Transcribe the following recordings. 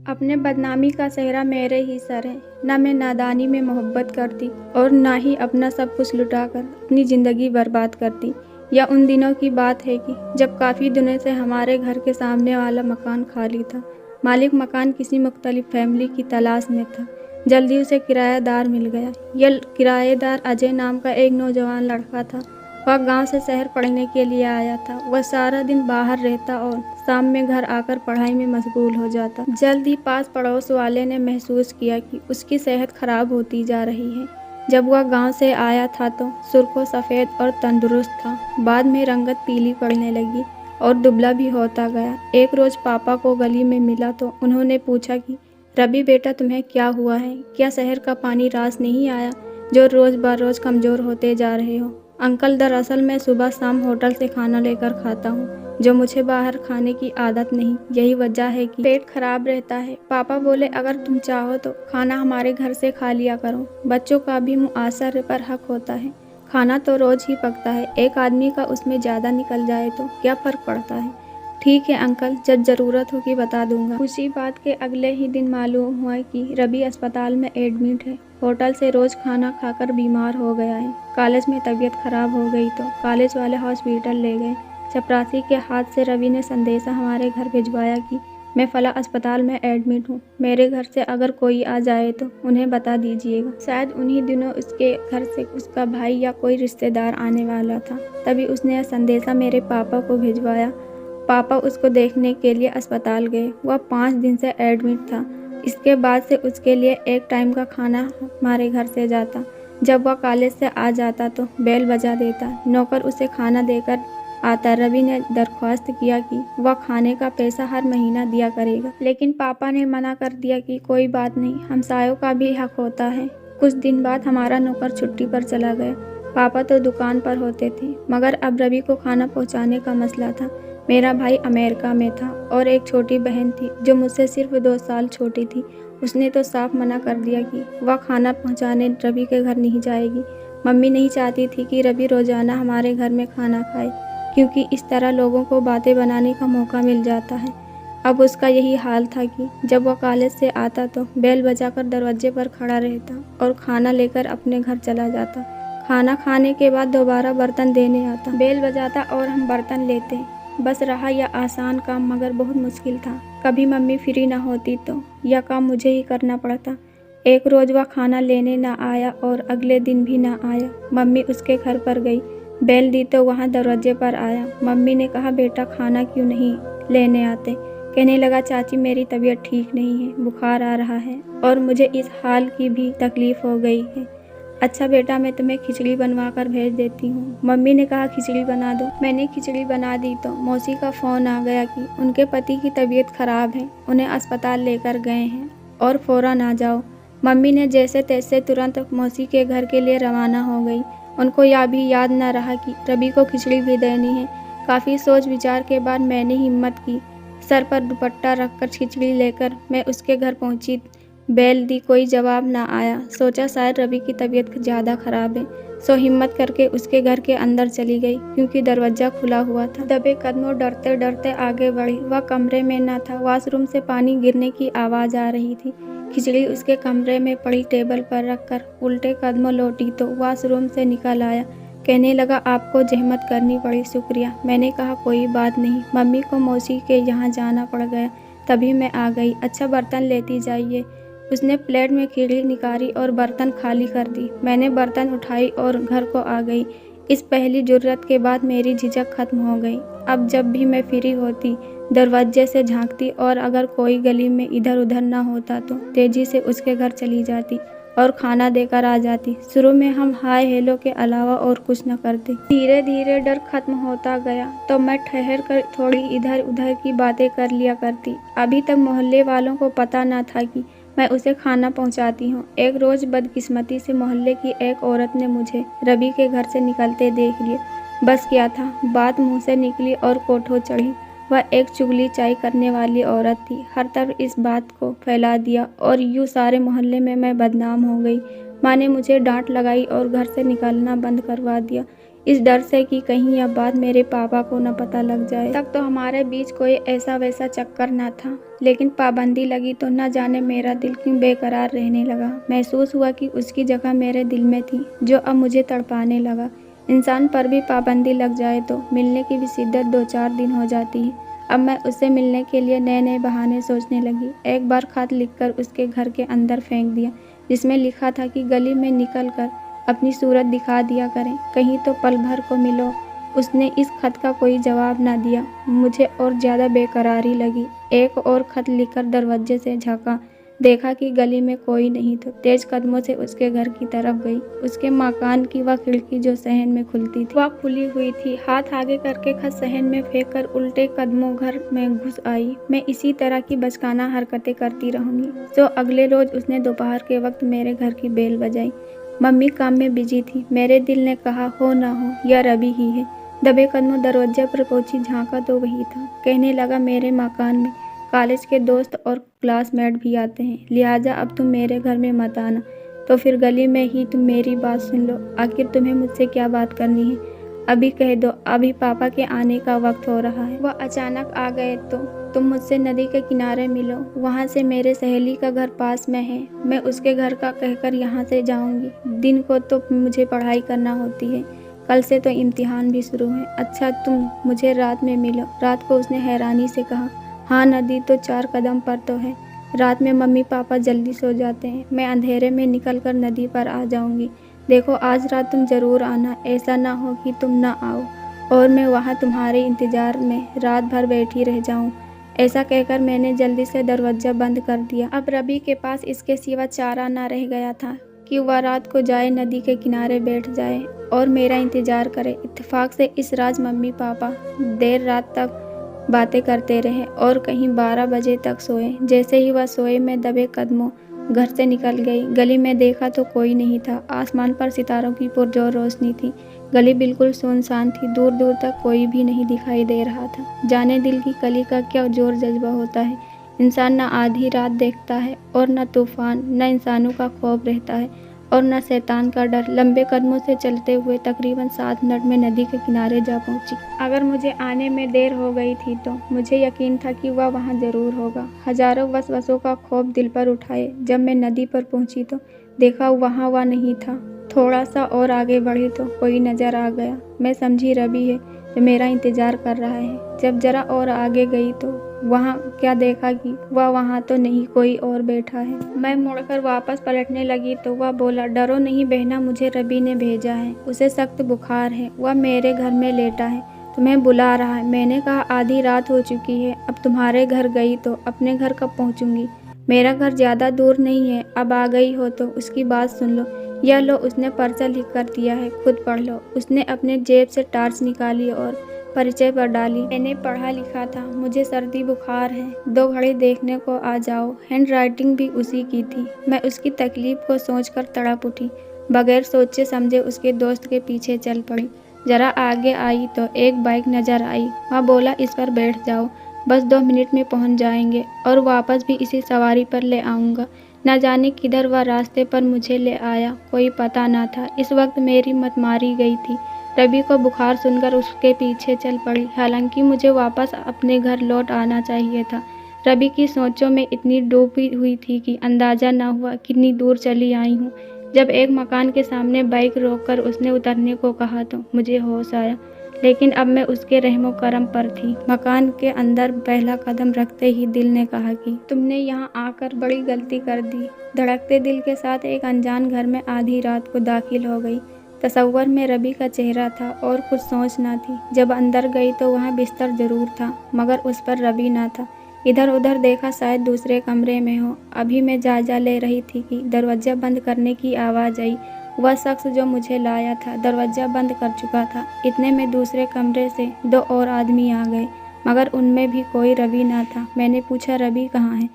अपने बदनामी का सेहरा मेरे ही सर है। न मैं नादानी में मोहब्बत करती और ना ही अपना सब कुछ लुटाकर अपनी ज़िंदगी बर्बाद करती। यह उन दिनों की बात है कि जब काफ़ी दिनों से हमारे घर के सामने वाला मकान खाली था। मालिक मकान किसी मुख्तलिफ फैमिली की तलाश में था। जल्दी उसे किराएदार मिल गया। यह किराएदार अजय नाम का एक नौजवान लड़का था। वह गांव से शहर पढ़ने के लिए आया था। वह सारा दिन बाहर रहता और शाम में घर आकर पढ़ाई में मशगूल हो जाता। जल्द ही पास पड़ोस वाले ने महसूस किया कि उसकी सेहत खराब होती जा रही है। जब वह गांव से आया था तो सुर्खों सफ़ेद और तंदुरुस्त था। बाद में रंगत पीली पड़ने लगी और दुबला भी होता गया। एक रोज़ पापा को गली में मिला तो उन्होंने पूछा कि रवि बेटा, तुम्हें क्या हुआ है? क्या शहर का पानी रास नहीं आया जो रोज़ बरोज़ कमज़ोर होते जा रहे हो? अंकल, दरअसल मैं सुबह शाम होटल से खाना लेकर खाता हूँ, जो मुझे बाहर खाने की आदत नहीं। यही वजह है कि पेट खराब रहता है। पापा बोले, अगर तुम चाहो तो खाना हमारे घर से खा लिया करो। बच्चों का भी मुआशरे पर हक होता है। खाना तो रोज ही पकता है। एक आदमी का उसमें ज़्यादा निकल जाए तो क्या फ़र्क पड़ता है? ठीक है अंकल, जब ज़रूरत होगी बता दूंगा। उसी बात के अगले ही दिन मालूम हुआ कि रवि अस्पताल में एडमिट है। होटल से रोज़ खाना खाकर बीमार हो गया है। कॉलेज में तबीयत खराब हो गई तो कॉलेज वाले हॉस्पिटल ले गए। चपरासी के हाथ से रवि ने संदेशा हमारे घर भिजवाया कि मैं फला अस्पताल में एडमिट हूँ। मेरे घर से अगर कोई आ जाए तो उन्हें बता दीजिएगा। शायद उन्हीं दिनों उसके घर से उसका भाई या कोई रिश्तेदार आने वाला था, तभी उसने यह संदेशा मेरे पापा को भिजवाया। पापा उसको देखने के लिए अस्पताल गए। वह 5 दिन से एडमिट था। इसके बाद से उसके लिए एक टाइम का खाना हमारे घर से जाता। जब वह कॉलेज से आ जाता तो बेल बजा देता। नौकर उसे खाना देकर आता। रवि ने दरख्वास्त किया कि वह खाने का पैसा हर महीना दिया करेगा, लेकिन पापा ने मना कर दिया कि कोई बात नहीं, हमसायों का भी हक होता है। कुछ दिन बाद हमारा नौकर छुट्टी पर चला गया। पापा तो दुकान पर होते थे, मगर अब रवि को खाना पहुंचाने का मसला था। मेरा भाई अमेरिका में था और एक छोटी बहन थी जो मुझसे सिर्फ 2 साल छोटी थी। उसने तो साफ मना कर दिया कि वह खाना पहुंचाने रवि के घर नहीं जाएगी। मम्मी नहीं चाहती थी कि रवि रोज़ाना हमारे घर में खाना खाए, क्योंकि इस तरह लोगों को बातें बनाने का मौका मिल जाता है। अब उसका यही हाल था कि जब वह कॉलेज से आता तो बेल बजाकर दरवाजे पर खड़ा रहता और खाना लेकर अपने घर चला जाता। खाना खाने के बाद दोबारा बर्तन देने आता। बेल बजाता और हम बर्तन लेते। बस रहा यह आसान काम, मगर बहुत मुश्किल था। कभी मम्मी फ्री ना होती तो यह काम मुझे ही करना पड़ता। एक रोज़ वह खाना लेने ना आया और अगले दिन भी ना आया। मम्मी उसके घर पर गई। बेल दी तो वहाँ दरवाजे पर आया। मम्मी ने कहा, बेटा खाना क्यों नहीं लेने आते? कहने लगा, चाची मेरी तबीयत ठीक नहीं है, बुखार आ रहा है और मुझे इस हाल की भी तकलीफ़ हो गई है। अच्छा बेटा, मैं तुम्हें खिचड़ी बनवा कर भेज देती हूँ। मम्मी ने कहा, खिचड़ी बना दो। मैंने खिचड़ी बना दी तो मौसी का फ़ोन आ गया कि उनके पति की तबीयत खराब है, उन्हें अस्पताल लेकर गए हैं और फ़ौरन आ जाओ। मम्मी ने जैसे तैसे तुरंत मौसी के घर के लिए रवाना हो गई। उनको यह भी याद न रहा कि रवि को खिचड़ी भी देनी है। काफ़ी सोच विचार के बाद मैंने हिम्मत की। सर पर दुपट्टा रखकर खिचड़ी लेकर मैं उसके घर पहुंची। बेल दी, कोई जवाब ना आया। सोचा शायद रवि की तबीयत ज़्यादा ख़राब है, सो हिम्मत करके उसके घर के अंदर चली गई, क्योंकि दरवाज़ा खुला हुआ था। दबे कदमों डरते डरते आगे बढ़ी। वह कमरे में न था। वॉशरूम से पानी गिरने की आवाज़ आ रही थी। खिचड़ी उसके कमरे में पड़ी टेबल पर रखकर उल्टे कदमों लौटी तो वॉशरूम से निकल आया। कहने लगा, आपको जहमत करनी पड़ी, शुक्रिया। मैंने कहा, कोई बात नहीं, मम्मी को मौसी के यहाँ जाना पड़ गया, तभी मैं आ गई। अच्छा बर्तन लेती जाइए। उसने प्लेट में खिचड़ी निकाली और बर्तन खाली कर दी। मैंने बर्तन उठाई और घर को आ गई। इस पहली जुर्रत के बाद मेरी झिझक खत्म हो गई। अब जब भी मैं फ्री होती दरवाजे से झांकती और अगर कोई गली में इधर उधर ना होता तो तेजी से उसके घर चली जाती और खाना देकर आ जाती। शुरू में हम हाय हेलो के अलावा और कुछ न करते। धीरे धीरे डर खत्म होता गया तो मैं ठहर कर थोड़ी इधर उधर की बातें कर लिया करती। अभी तक मोहल्ले वालों को पता न था कि मैं उसे खाना पहुंचाती हूँ। एक रोज़ बदकिस्मती से मोहल्ले की एक औरत ने मुझे रवि के घर से निकलते देख लिया। बस क्या था, बात मुंह से निकली और कोठों चढ़ी। वह एक चुगली चाई करने वाली औरत थी। हर तरफ इस बात को फैला दिया और यूँ सारे मोहल्ले में मैं बदनाम हो गई। माँ ने मुझे डांट लगाई और घर से निकलना बंद करवा दिया। इस डर से कि कहीं यह बात मेरे पापा को न पता लग जाए। तब तो हमारे बीच कोई ऐसा वैसा चक्कर न था, लेकिन पाबंदी लगी तो न जाने मेरा दिल क्यों बेकरार रहने लगा। महसूस हुआ कि उसकी जगह मेरे दिल में थी, जो अब मुझे तड़पाने लगा। इंसान पर भी पाबंदी लग जाए तो मिलने की भी शिद्दत 2-4 दिन हो जाती है। अब मैं उससे मिलने के लिए नए नए बहाने सोचने लगी। एक बार खत लिखकर उसके घर के अंदर फेंक दिया, जिसमें लिखा था कि गली में निकल कर अपनी सूरत दिखा दिया करें, कहीं तो पल भर को मिलो। उसने इस खत का कोई जवाब न दिया। मुझे और ज़्यादा बेकरारी लगी। एक और खत लिखकर दरवाजे से झाँका, देखा कि गली में कोई नहीं तो तेज कदमों से उसके घर की तरफ गई। उसके मकान की वह खिड़की जो सहन में खुलती थी, वह खुली हुई थी। हाथ आगे करके खत सहन में फेंक कर उल्टे कदमों घर में घुस आई। मैं इसी तरह की बचकाना हरकतें करती रहूंगी। तो अगले रोज उसने दोपहर के वक्त मेरे घर की बेल बजाई। मम्मी काम में बिजी थी। मेरे दिल ने कहा हो ना हो यह रवि ही है। दबे कदमों दरवाजे पर पहुंची, झांका तो वही था। कहने लगा मेरे मकान में कॉलेज के दोस्त और क्लासमेट भी आते हैं, लिहाजा अब तुम मेरे घर में मत आना। तो फिर गली में ही तुम मेरी बात सुन लो। आखिर तुम्हें मुझसे क्या बात करनी है, अभी कह दो। अभी पापा के आने का वक्त हो रहा है। वह अचानक आ गए तो तुम मुझसे नदी के किनारे मिलो। वहाँ से मेरे सहेली का घर पास में है। मैं उसके घर का कहकर यहाँ से जाऊँगी। दिन को तो मुझे पढ़ाई करना होती है, कल से तो इम्तिहान भी शुरू है। अच्छा तुम मुझे रात में मिलो। रात को उसने हैरानी से कहा। हाँ, नदी तो 4 कदम पर तो है। रात में मम्मी पापा जल्दी सो जाते हैं। मैं अंधेरे में निकल कर नदी पर आ जाऊंगी। देखो आज रात तुम ज़रूर आना, ऐसा ना हो कि तुम ना आओ और मैं वहाँ तुम्हारे इंतज़ार में रात भर बैठी रह जाऊँ। ऐसा कहकर मैंने जल्दी से दरवाज़ा बंद कर दिया। अब रवि के पास इसके सिवा चारा ना रह गया था कि वह रात को जाए, नदी के किनारे बैठ जाए और मेरा इंतज़ार करे। इत्तेफाक से इस रात मम्मी पापा देर रात तक बातें करते रहे और कहीं 12 बजे तक सोए। जैसे ही वह सोए मैं दबे कदमों घर से निकल गई। गली में देखा तो कोई नहीं था। आसमान पर सितारों की पुरजोर रोशनी थी। गली बिल्कुल सुनसान थी। दूर दूर तक कोई भी नहीं दिखाई दे रहा था। जाने दिल की कली का क्या जोर जज्बा होता है। इंसान न आधी रात देखता है और न तूफान, न इंसानों का खौफ रहता है और न शैतान का डर। लंबे कदमों से चलते हुए तकरीबन 7 मिनट में नदी के किनारे जा पहुंची। अगर मुझे आने में देर हो गई थी तो मुझे यकीन था कि वह वहां जरूर होगा। हजारों वसवसों का खौफ दिल पर उठाए। जब मैं नदी पर पहुंची तो देखा वहां वह नहीं था। थोड़ा सा और आगे बढ़ी तो कोई नजर आ गया। मैं समझी रवि है जो मेरा इंतजार कर रहा है। जब जरा और आगे गई तो वहाँ क्या देखा कि वह वहाँ तो नहीं, कोई और बैठा है। मैं मुड़कर वापस पलटने लगी तो वह बोला, डरो नहीं बहना, मुझे रवि ने भेजा है। उसे सख्त बुखार है, वह मेरे घर में लेटा है, तुम्हें बुला रहा है। मैंने कहा आधी रात हो चुकी है, अब तुम्हारे घर गई तो अपने घर कब पहुँचूंगी। मेरा घर ज़्यादा दूर नहीं है, अब आ गई हो तो उसकी बात सुन लो। यह लो, उसने पर्चा लिख कर दिया है, खुद पढ़ लो। उसने अपने जेब से टार्च निकाली और परिचय पर डाली। मैंने पढ़ा लिखा था, मुझे सर्दी बुखार है, 2 घड़ी देखने को आ जाओ। हैंड राइटिंग भी उसी की थी। मैं उसकी तकलीफ को सोचकर तड़प उठी। बगैर सोचे समझे उसके दोस्त के पीछे चल पड़ी। जरा आगे आई तो एक बाइक नजर आई। वहाँ बोला इस पर बैठ जाओ, बस 2 मिनट में पहुँच जाएंगे और वापस भी इसी सवारी पर ले आऊँगा। न जाने किधर वह रास्ते पर मुझे ले आया, कोई पता न था। इस वक्त मेरी मत मारी गई थी। रवि को बुखार सुनकर उसके पीछे चल पड़ी। हालांकि मुझे वापस अपने घर लौट आना चाहिए था। रवि की सोचों में इतनी डूबी हुई थी कि अंदाजा न हुआ कितनी दूर चली आई हूँ। जब एक मकान के सामने बाइक रोककर उसने उतरने को कहा तो मुझे होश आया, लेकिन अब मैं उसके रहमो करम पर थी। मकान के अंदर पहला कदम रखते ही दिल ने कहा कि तुमने यहाँ आकर बड़ी गलती कर दी। धड़कते दिल के साथ एक अनजान घर में आधी रात को दाखिल हो गई। तसव्वुर में रवि का चेहरा था और कुछ सोच ना थी। जब अंदर गई तो वहाँ बिस्तर जरूर था, मगर उस पर रवि ना था। इधर उधर देखा, शायद दूसरे कमरे में हो। अभी मैं जायजा ले रही थी कि दरवाज़ा बंद करने की आवाज़ आई। वह शख्स जो मुझे लाया था दरवाज़ा बंद कर चुका था। इतने में दूसरे कमरे से 2 और आदमी आ गए, मगर उनमें भी कोई रवि ना था। मैंने पूछा रवि कहाँ है।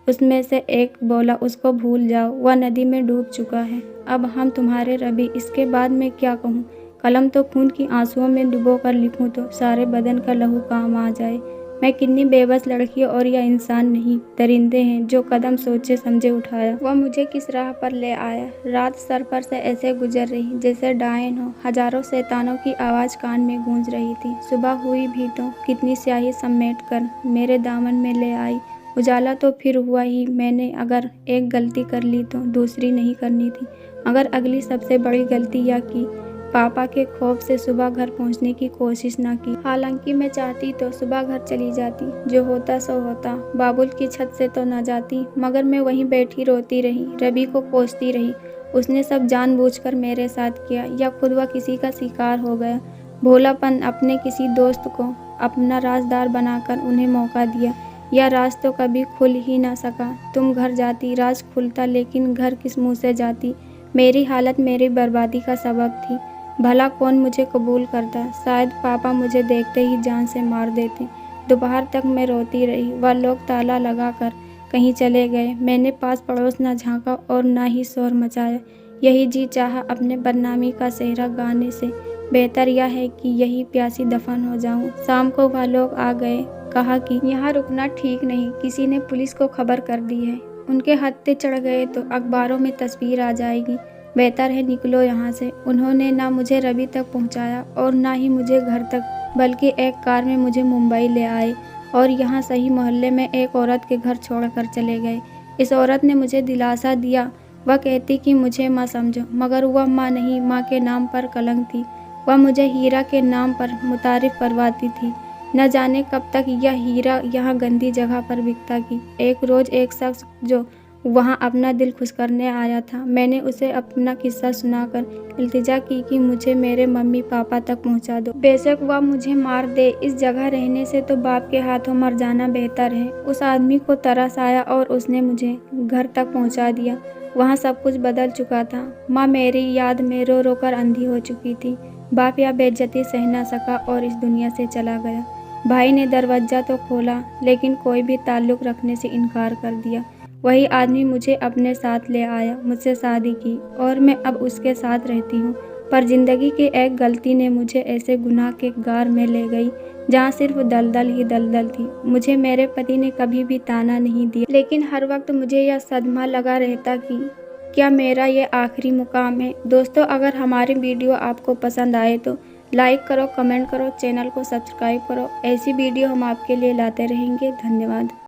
उसमें से एक बोला उसको भूल जाओ, वह नदी में डूब चुका है। अब हम तुम्हारे रवि, इसके बाद मैं क्या कहूँ। कलम तो खून की आंसुओं में डुबो कर लिखूँ तो सारे बदन का लहू काम आ जाए। मैं कितनी बेबस लड़की और यह इंसान नहीं, दरिंदे हैं जो कदम सोचे समझे उठाया। वह मुझे किस राह पर ले आया। रात सर पर से ऐसे गुजर रही जैसे डायन हो। हजारों शैतानों की आवाज़ कान में गूंज रही थी। सुबह हुई भी तो कितनी स्याही समेट कर मेरे दामन में ले आई। उजाला तो फिर हुआ ही। मैंने अगर एक गलती कर ली तो दूसरी नहीं करनी थी। अगर अगली सबसे बड़ी गलती यह की पापा के खौफ से सुबह घर पहुंचने की कोशिश ना की। हालांकि मैं चाहती तो सुबह घर चली जाती, जो होता सो होता। बाबुल की छत से तो ना जाती, मगर मैं वहीं बैठी रोती रही, रवि को कोसती रही। उसने सब जानबूझकर मेरे साथ किया या खुद वह किसी का शिकार हो गया। भोलापन अपने किसी दोस्त को अपना राजदार बनाकर उन्हें मौका दिया। यह राज तो कभी खुल ही ना सका। तुम घर जाती, राज खुलता, लेकिन घर किस मुँह से जाती। मेरी हालत मेरी बर्बादी का सबब थी। भला कौन मुझे कबूल करता। शायद पापा मुझे देखते ही जान से मार देते। दोपहर तक मैं रोती रही। वह लोग ताला लगाकर कहीं चले गए। मैंने पास पड़ोस न झांका और न ही शोर मचाया। यही जी चाहा अपने बदनामी का सेहरा गाने से। बेहतर यह है कि यही प्यासी दफन हो जाऊं। शाम को वह लोग आ गए। कहा कि यहाँ रुकना ठीक नहीं, किसी ने पुलिस को खबर कर दी है। उनके हत्थे चढ़ गए तो अखबारों में तस्वीर आ जाएगी। बेहतर है निकलो यहाँ से। उन्होंने ना मुझे रवि तक पहुँचाया और ना ही मुझे घर तक, बल्कि एक कार में मुझे मुंबई ले आए और यहाँ सही मोहल्ले में एक औरत के घर छोड़कर चले गए। इस औरत ने मुझे दिलासा दिया। वह कहती कि मुझे माँ समझो, मगर वह माँ नहीं, माँ के नाम पर कलंक थी। वह मुझे हीरा के नाम पर मुतारिफ करवाती थी। न जाने कब तक यह हीरा यहाँ गंदी जगह पर बिकता की। एक रोज़ एक शख्स जो वहाँ अपना दिल खुश करने आया था, मैंने उसे अपना किस्सा सुनाकर इल्तिजा की कि मुझे मेरे मम्मी पापा तक पहुँचा दो। बेशक वह मुझे मार दे, इस जगह रहने से तो बाप के हाथों मर जाना बेहतर है। उस आदमी को तरस आया और उसने मुझे घर तक पहुँचा दिया। वहाँ सब कुछ बदल चुका था। माँ मेरी याद में रो रो कर अंधी हो चुकी थी। बाप यह बेइज्जती सह न सका और इस दुनिया से चला गया। भाई ने दरवाज़ा तो खोला, लेकिन कोई भी ताल्लुक़ रखने से इनकार कर दिया। वही आदमी मुझे अपने साथ ले आया, मुझसे शादी की और मैं अब उसके साथ रहती हूँ। पर ज़िंदगी की एक गलती ने मुझे ऐसे गुनाह के गार में ले गई जहाँ सिर्फ दलदल ही दलदल थी। मुझे मेरे पति ने कभी भी ताना नहीं दिया, लेकिन हर वक्त मुझे यह सदमा लगा रहता कि क्या मेरा ये आखिरी मुकाम है। दोस्तों, अगर हमारी वीडियो आपको पसंद आए तो लाइक करो, कमेंट करो, चैनल को सब्सक्राइब करो। ऐसी वीडियो हम आपके लिए लाते रहेंगे। धन्यवाद।